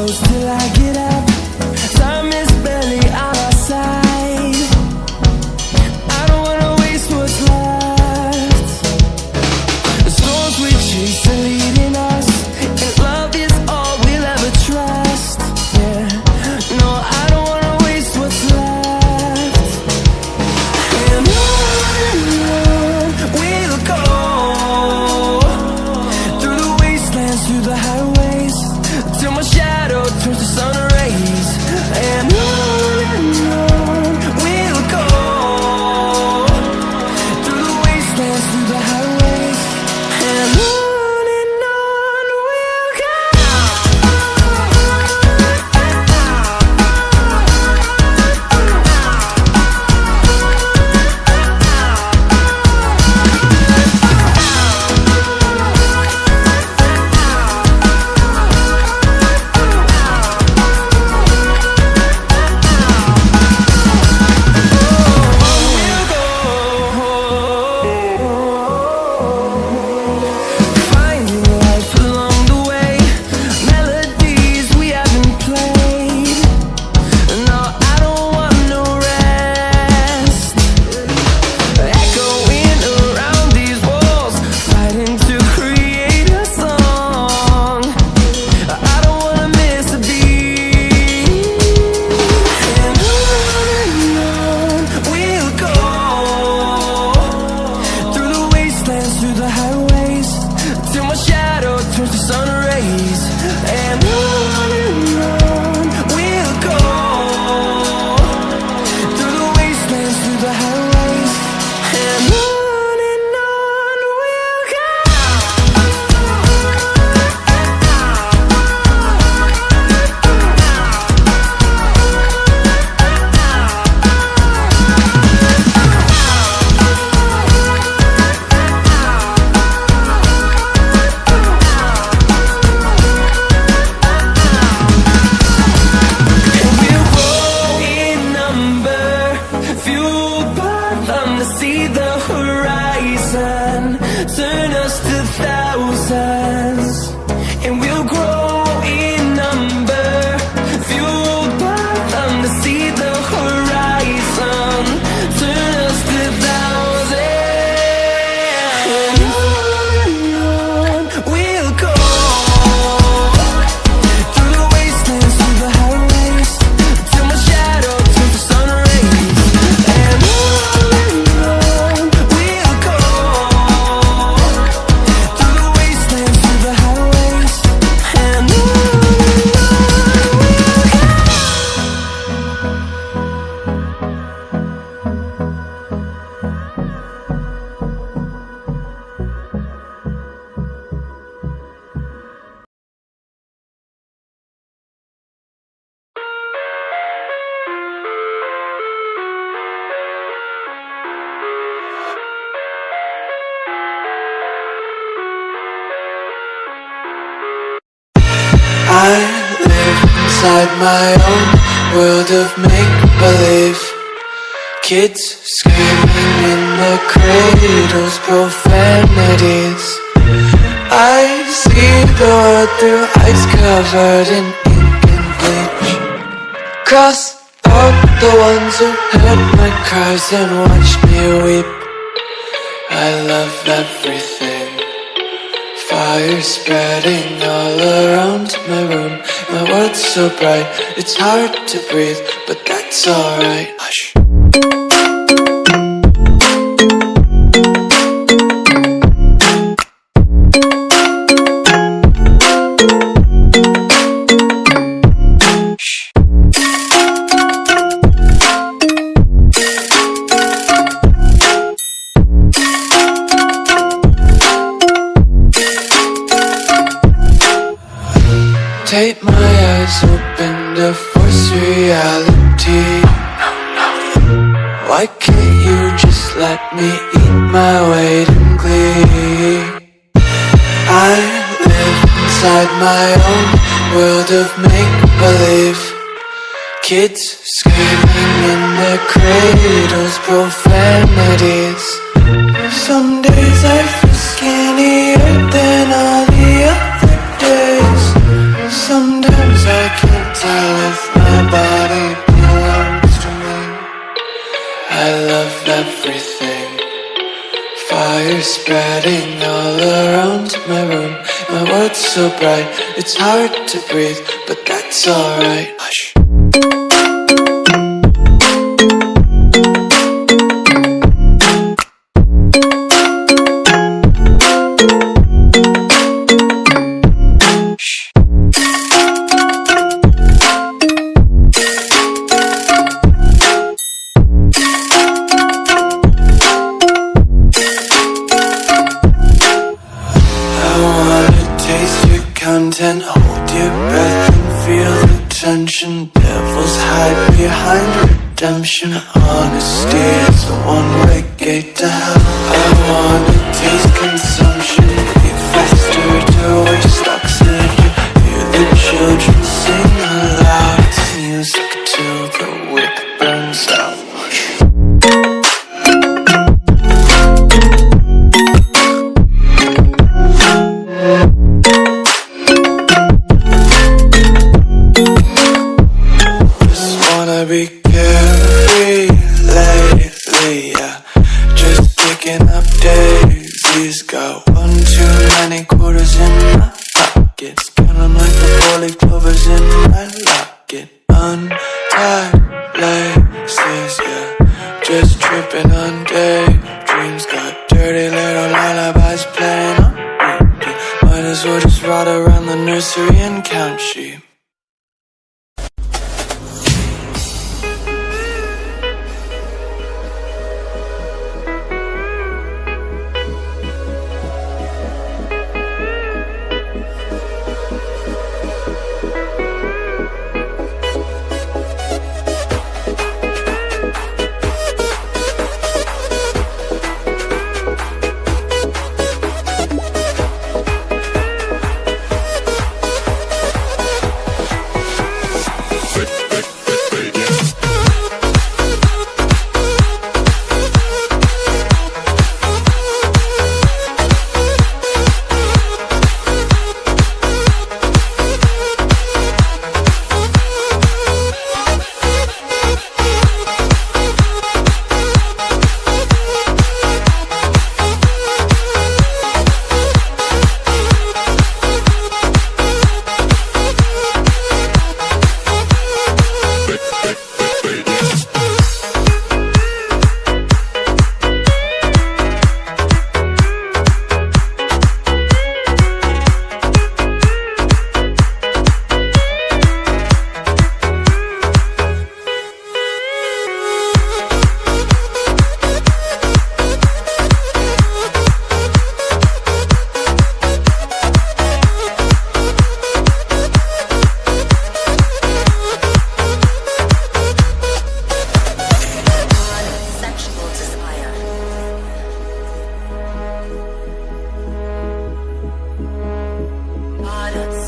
close till I get up. Time is barely on our side. I don't wanna waste what's left. The storms we chase are leading us, and love is all we'll ever trust. Yeah, no, I don't wanna waste what's left. And on we'll go, through the wastelands, through the highways, till my shadow turns to sun rays. And on we'll go, through the wastelands, through the highways, and on we'll go. Finding life along the way, melodies we haven't played. No, I don't want no rest. Echoing around these walls, fighting to create a song. I don't wanna miss a beat. And on we'll go, through the wastelands, through the highways, till my shadow turns to sun rays. And on we'll go, through the wastelands, through the highways, and on we'll go. And we'll grow in number, fueled by them to see the horizon, turn us to thousands. And we'll grow in number, fueled by them to see the horizon, turn us to thousands. And on we'll go, through the wastelands, through the highways, till my shadow turns to sun rays. And on we'll go, through the wastelands, through the highways, and on we'll go. I live inside my own world of make-believe. Kids screaming in the cradles, profanities. I see the world through ice covered in ink and bleach. Cross out the ones who heard my cries and watched me weep. I love everything. Fire spreading all around my room. My world's so bright, it's hard to breathe, but that's alright. Hush. Tape my eyes open to force reality. Why can't you just let me eat my weight in glee? I live inside my own world of make-believe. Kids screaming in their cradles, profanities. Some days I feel skinnier than all the other days. Sometimes I colors spreading all around my room. My world's so bright, it's hard to breathe, but that's alright. Hush. Content, hold your breath and feel the tension. Devils hide behind redemption. Honesty is a one-way gate to hell. I wanna taste consumption, eat faster to waste oxygen. Hear the children sing aloud. It's music till the wick burns out. Be carefree lately, yeah. Just picking up daisies. Got one too many quarters in my pockets. Counting like the 40 clovers in my locket. Untied laces, yeah. Just tripping on daydreams. Got dirty little lullabies playing on repeat. Might as well just ride around the nursery and count sheep.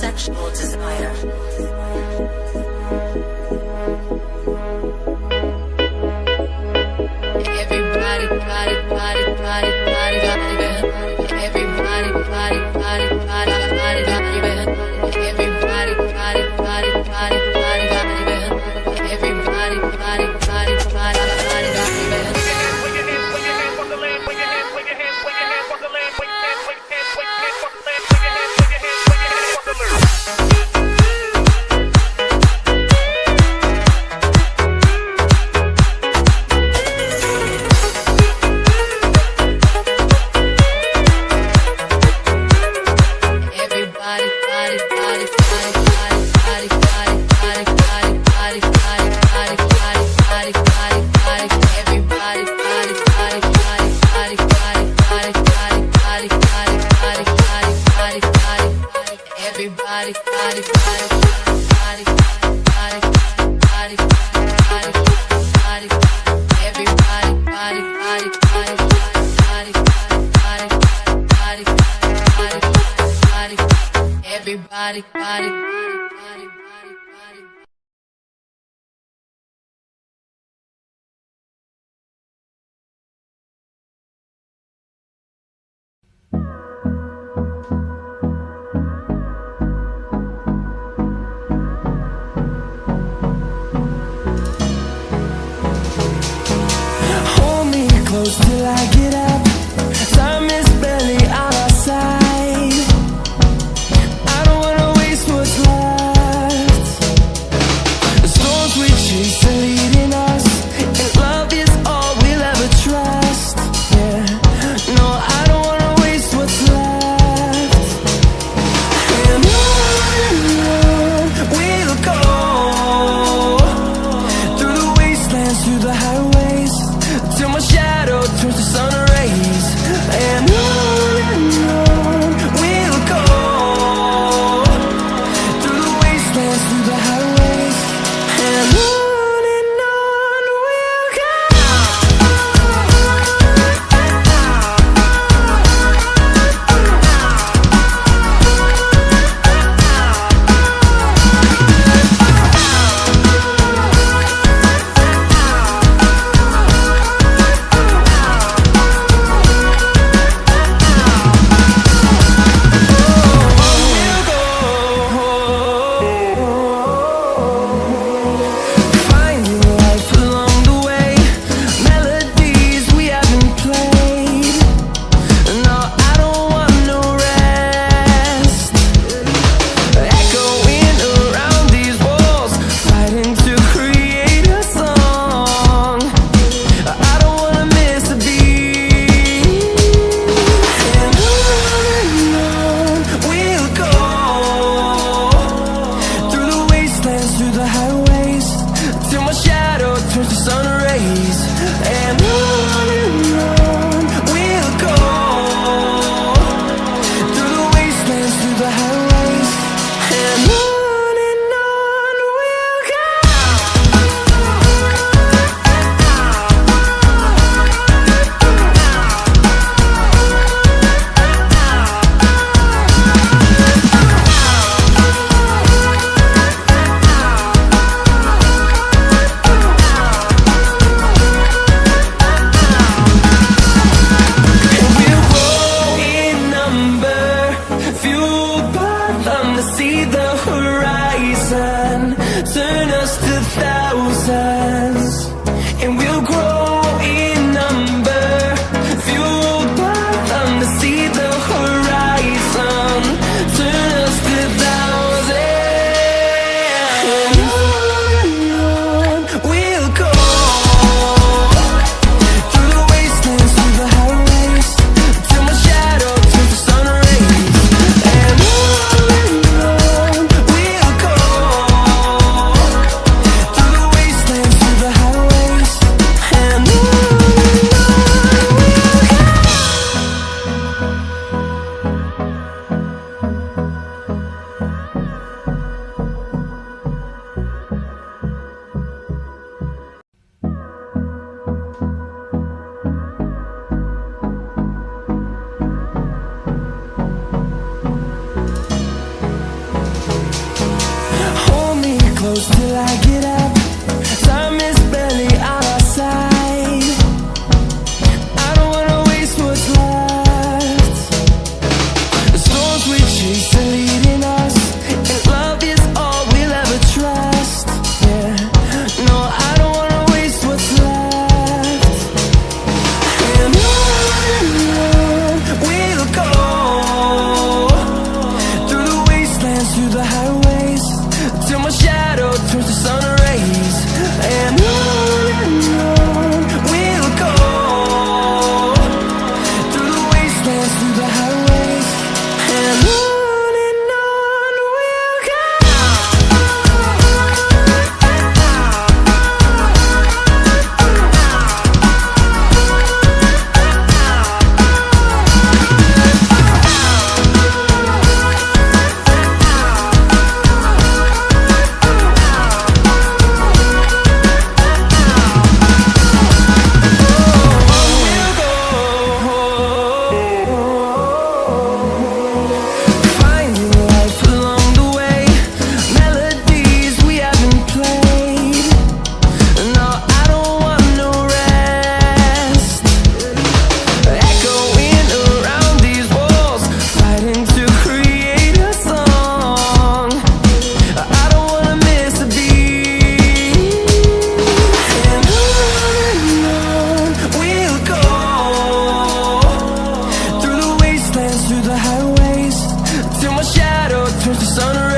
Sexual desire. Everybody, body, body, body, body, body, everybody, body, body, body, body, body, everybody, body, body, body, body, body, everybody, body, body, body, body, everybody, body, body, body, body. Hold me close till I get up. Time is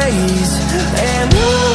ways. And